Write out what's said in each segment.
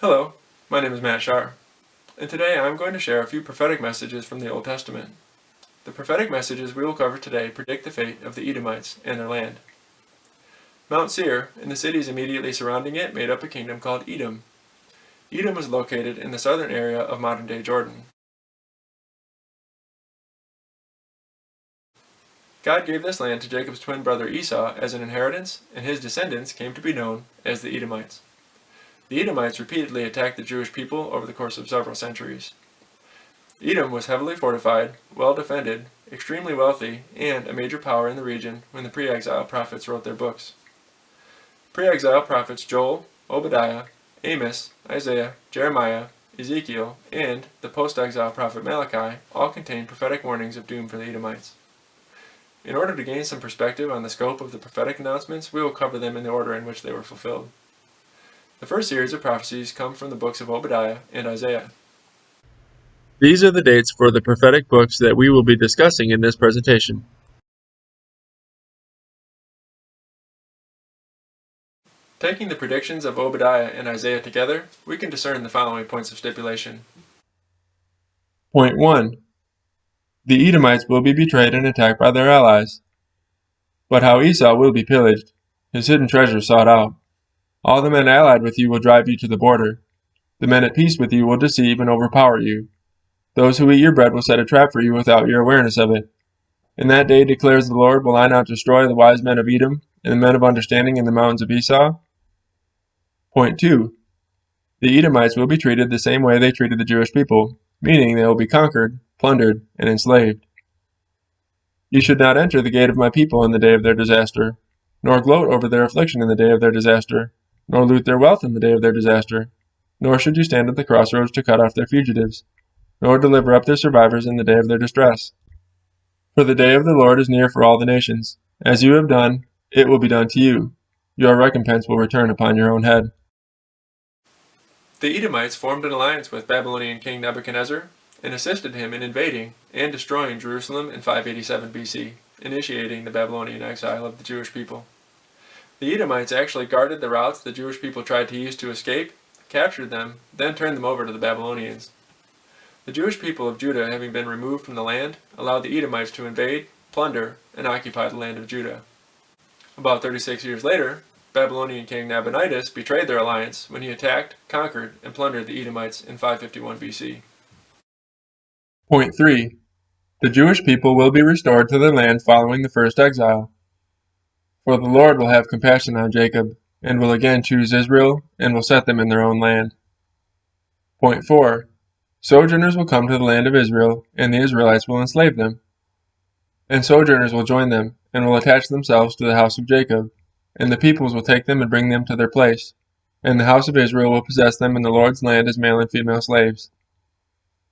Hello, my name is Matt Shar, and today I'm going to share a few prophetic messages from the Old Testament. The prophetic messages we will cover today predict the fate of the Edomites and their land. Mount Seir and the cities immediately surrounding it made up a kingdom called Edom. Edom was located in the southern area of modern-day Jordan. God gave this land to Jacob's twin brother Esau as an inheritance, and his descendants came to be known as the Edomites. The Edomites repeatedly attacked the Jewish people over the course of several centuries. Edom was heavily fortified, well defended, extremely wealthy, and a major power in the region when the pre-exile prophets wrote their books. Pre-exile prophets Joel, Obadiah, Amos, Isaiah, Jeremiah, Ezekiel, and the post-exile prophet Malachi all contain prophetic warnings of doom for the Edomites. In order to gain some perspective on the scope of the prophetic announcements, we will cover them in the order in which they were fulfilled. The first series of prophecies come from the books of Obadiah and Isaiah. These are the dates for the prophetic books that we will be discussing in this presentation. Taking the predictions of Obadiah and Isaiah together, we can discern the following points of stipulation. Point 1. The Edomites will be betrayed and attacked by their allies. But how Esau will be pillaged, his hidden treasure sought out. All the men allied with you will drive you to the border. The men at peace with you will deceive and overpower you. Those who eat your bread will set a trap for you without your awareness of it. In that day, declares the Lord, will I not destroy the wise men of Edom and the men of understanding in the mountains of Esau? Point 2. The Edomites will be treated the same way they treated the Jewish people, meaning they will be conquered, plundered, and enslaved. You should not enter the gate of my people in the day of their disaster, nor gloat over their affliction in the day of their disaster, nor loot their wealth in the day of their disaster, nor should you stand at the crossroads to cut off their fugitives, nor deliver up their survivors in the day of their distress. For the day of the Lord is near for all the nations. As you have done, it will be done to you. Your recompense will return upon your own head. The Edomites formed an alliance with Babylonian king Nebuchadnezzar and assisted him in invading and destroying Jerusalem in 587 BC, initiating the Babylonian exile of the Jewish people. The Edomites actually guarded the routes the Jewish people tried to use to escape, captured them, then turned them over to the Babylonians. The Jewish people of Judah, having been removed from the land, allowed the Edomites to invade, plunder, and occupy the land of Judah. About 36 years later, Babylonian king Edomites betrayed their alliance when he attacked, conquered, and plundered the Edomites in 551 BC. Point 3. The Jewish people will be restored to their land following the first exile. For the Lord will have compassion on Jacob, and will again choose Israel, and will set them in their own land. Point 4. Sojourners will come to the land of Israel, and the Israelites will enslave them. And sojourners will join them, and will attach themselves to the house of Jacob, and the peoples will take them and bring them to their place, and the house of Israel will possess them in the Lord's land as male and female slaves.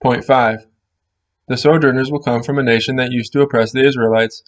Point 5. The sojourners will come from a nation that used to oppress the Israelites.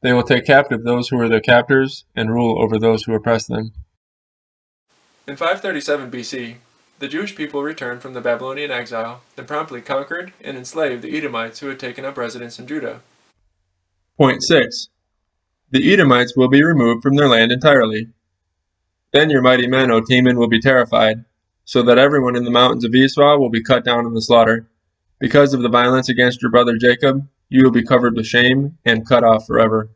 They will take captive those who were their captors, and rule over those who oppress them. In 537 BC, the Jewish people returned from the Babylonian exile and promptly conquered and enslaved the Edomites who had taken up residence in Judah. Point 6. The Edomites will be removed from their land entirely. Then your mighty men, O Teman, will be terrified, so that everyone in the mountains of Esau will be cut down in the slaughter. Because of the violence against your brother Jacob, you will be covered with shame and cut off forever.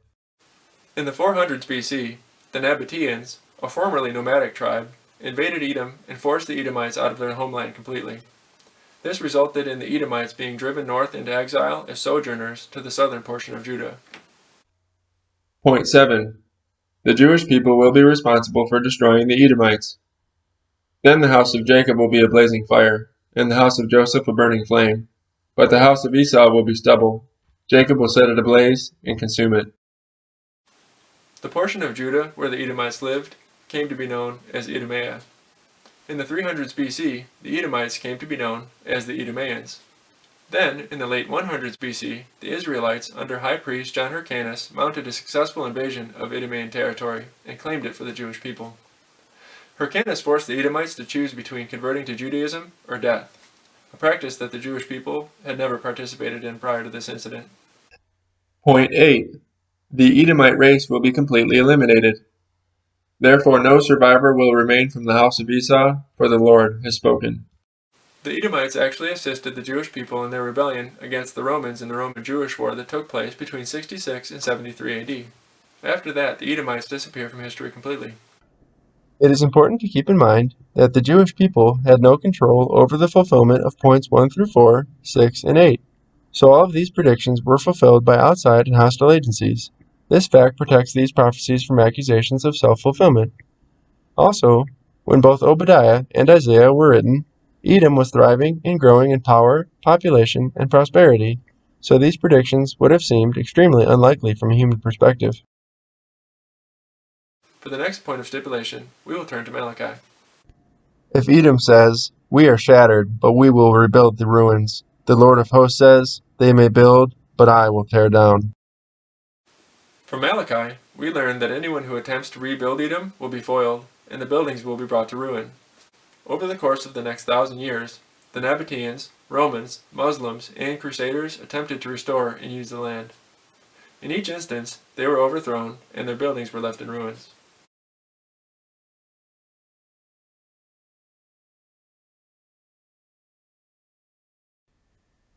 In the 400s BC, the Nabateans, a formerly nomadic tribe, invaded Edom and forced the Edomites out of their homeland completely. This resulted in the Edomites being driven north into exile as sojourners to the southern portion of Judah. Point 7. The Jewish people will be responsible for destroying the Edomites. Then the house of Jacob will be a blazing fire, and the house of Joseph a burning flame. But the house of Esau will be stubble. Jacob will set it ablaze and consume it. The portion of Judah where the Edomites lived came to be known as Idumea. In the 300s BC, the Edomites came to be known as the Idumeans. Then, in the late 100s BC, the Israelites, under high priest John Hyrcanus, mounted a successful invasion of Idumean territory and claimed it for the Jewish people. Hyrcanus forced the Edomites to choose between converting to Judaism or death, a practice that the Jewish people had never participated in prior to this incident. Point 8. The Edomite race will be completely eliminated. Therefore no survivor will remain from the house of Esau, for the Lord has spoken. The Edomites actually assisted the Jewish people in their rebellion against the Romans in the Roman-Jewish War that took place between 66 and 73 AD. After that, the Edomites disappear from history completely. It is important to keep in mind that the Jewish people had no control over the fulfillment of points 1 through 4, 6, and 8, so all of these predictions were fulfilled by outside and hostile agencies. This fact protects these prophecies from accusations of self-fulfillment. Also, when both Obadiah and Isaiah were written, Edom was thriving and growing in power, population, and prosperity, so these predictions would have seemed extremely unlikely from a human perspective. For the next point of stipulation, we will turn to Malachi. If Edom says, "We are shattered, but we will rebuild the ruins," the Lord of hosts says, "They may build, but I will tear down." From Malachi, we learn that anyone who attempts to rebuild Edom will be foiled, and the buildings will be brought to ruin. Over the course of the next 1,000 years, the Nabateans, Romans, Muslims, and Crusaders attempted to restore and use the land. In each instance, they were overthrown, and their buildings were left in ruins.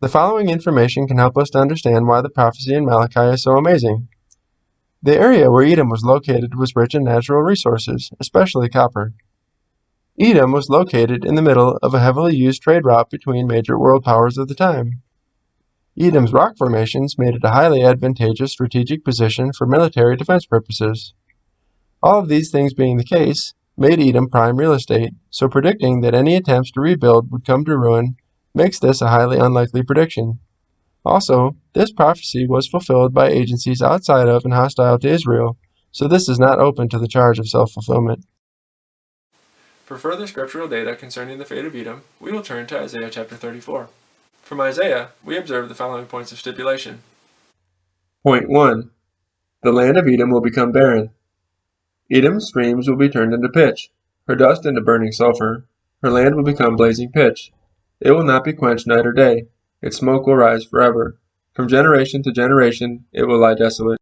The following information can help us to understand why the prophecy in Malachi is so amazing. The area where Edom was located was rich in natural resources, especially copper. Edom was located in the middle of a heavily used trade route between major world powers of the time. Edom's rock formations made it a highly advantageous strategic position for military defense purposes. All of these things being the case, made Edom prime real estate, so predicting that any attempts to rebuild would come to ruin makes this a highly unlikely prediction. Also, this prophecy was fulfilled by agencies outside of and hostile to Israel, so this is not open to the charge of self-fulfillment. For further scriptural data concerning the fate of Edom, we will turn to Isaiah chapter 34. From Isaiah, we observe the following points of stipulation. Point 1. The land of Edom will become barren. Edom's streams will be turned into pitch, her dust into burning sulfur. Her land will become blazing pitch. It will not be quenched night or day. Its smoke will rise forever. From generation to generation, it will lie desolate.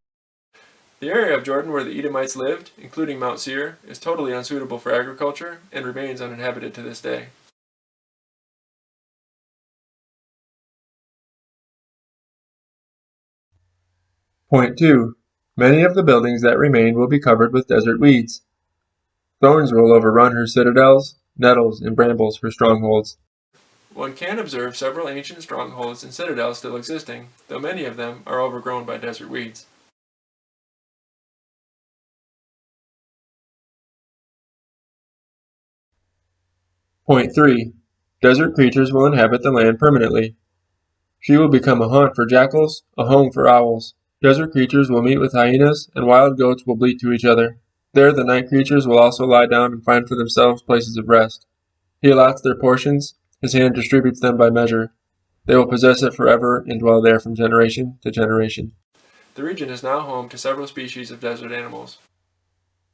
The area of Jordan where the Edomites lived, including Mount Seir, is totally unsuitable for agriculture and remains uninhabited to this day. Point 2. Many of the buildings that remain will be covered with desert weeds. Thorns will overrun her citadels, nettles and brambles her strongholds. One can observe several ancient strongholds and citadels still existing, though many of them are overgrown by desert weeds. Point 3. Desert creatures will inhabit the land permanently. She will become a haunt for jackals, a home for owls. Desert creatures will meet with hyenas, and wild goats will bleat to each other. There the night creatures will also lie down and find for themselves places of rest. He allots their portions, his hand distributes them by measure. They will possess it forever and dwell there from generation to generation. The region is now home to several species of desert animals.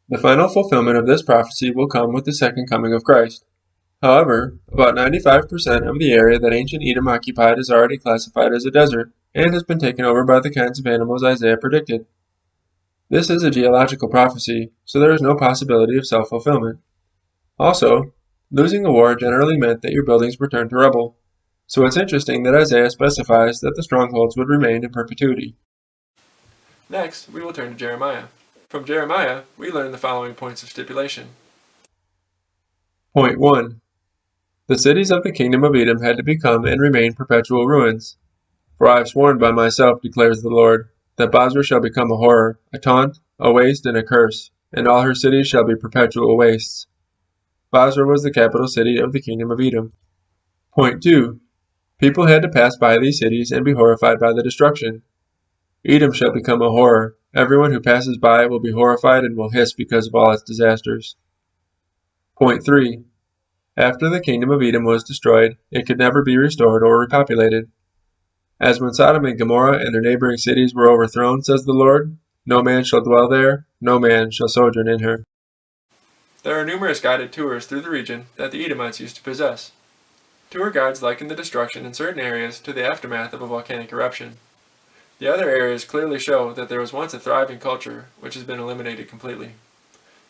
The final fulfillment of this prophecy will come with the second coming of Christ. However, about 95% of the area that ancient Edom occupied is already classified as a desert, and has been taken over by the kinds of animals Isaiah predicted. This is a geological prophecy, so there is no possibility of self-fulfillment. Also, losing a war generally meant that your buildings were turned to rubble, so it's interesting that Isaiah specifies that the strongholds would remain in perpetuity. Next, we will turn to Jeremiah. From Jeremiah, we learn the following points of stipulation. Point 1. The cities of the kingdom of Edom had to become and remain perpetual ruins. For I have sworn by myself, declares the Lord, that Bozrah shall become a horror, a taunt, a waste, and a curse, and all her cities shall be perpetual wastes. Bozrah was the capital city of the kingdom of Edom. Point 2. People had to pass by these cities and be horrified by the destruction. Edom shall become a horror. Everyone who passes by will be horrified and will hiss because of all its disasters. Point 3. After the kingdom of Edom was destroyed, it could never be restored or repopulated. As when Sodom and Gomorrah and their neighboring cities were overthrown, says the Lord, no man shall dwell there, no man shall sojourn in her. There are numerous guided tours through the region that the Edomites used to possess. Tour guides liken the destruction in certain areas to the aftermath of a volcanic eruption. The other areas clearly show that there was once a thriving culture which has been eliminated completely.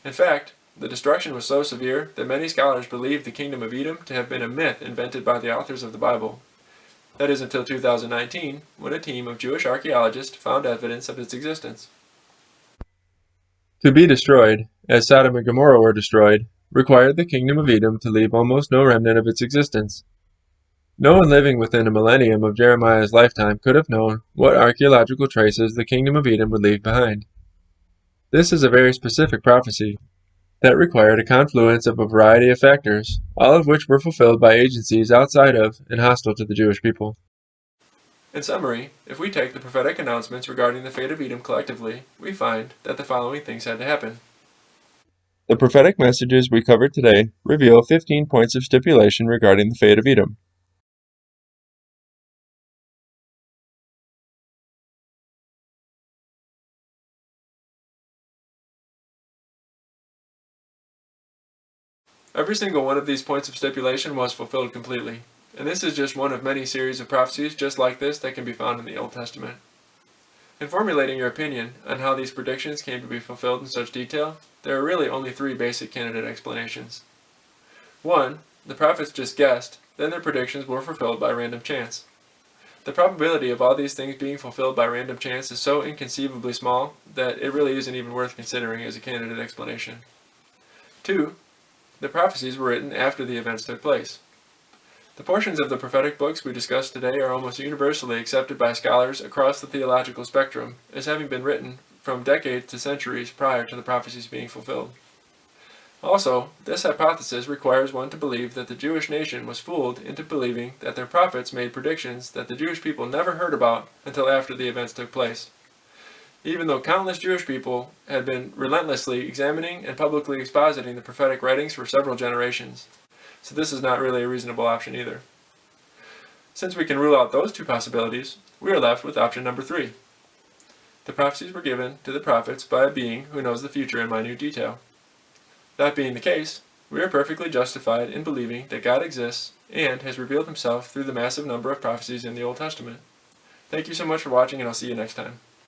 In fact, the destruction was so severe that many scholars believe the kingdom of Edom to have been a myth invented by the authors of the Bible. That is until 2019, when a team of Jewish archaeologists found evidence of its existence. To be destroyed, as Sodom and Gomorrah were destroyed, required the kingdom of Edom to leave almost no remnant of its existence. No one living within a millennium of Jeremiah's lifetime could have known what archaeological traces the kingdom of Edom would leave behind. This is a very specific prophecy that required a confluence of a variety of factors, all of which were fulfilled by agencies outside of and hostile to the Jewish people. In summary, if we take the prophetic announcements regarding the fate of Edom collectively, we find that the following things had to happen. The prophetic messages we covered today reveal 15 points of stipulation regarding the fate of Edom. Every single one of these points of stipulation was fulfilled completely, and this is just one of many series of prophecies just like this that can be found in the Old Testament. In formulating your opinion on how these predictions came to be fulfilled in such detail, there are really only three basic candidate explanations. 1. The prophets just guessed, then their predictions were fulfilled by random chance. The probability of all these things being fulfilled by random chance is so inconceivably small that it really isn't even worth considering as a candidate explanation. 2. The prophecies were written after the events took place. The portions of the prophetic books we discussed today are almost universally accepted by scholars across the theological spectrum as having been written from decades to centuries prior to the prophecies being fulfilled. Also, this hypothesis requires one to believe that the Jewish nation was fooled into believing that their prophets made predictions that the Jewish people never heard about until after the events took place. Even though countless Jewish people had been relentlessly examining and publicly expositing the prophetic writings for several generations. So this is not really a reasonable option either. Since we can rule out those two possibilities, we are left with option number 3. The prophecies were given to the prophets by a being who knows the future in minute detail. That being the case, we are perfectly justified in believing that God exists and has revealed himself through the massive number of prophecies in the Old Testament. Thank you so much for watching, and I'll see you next time.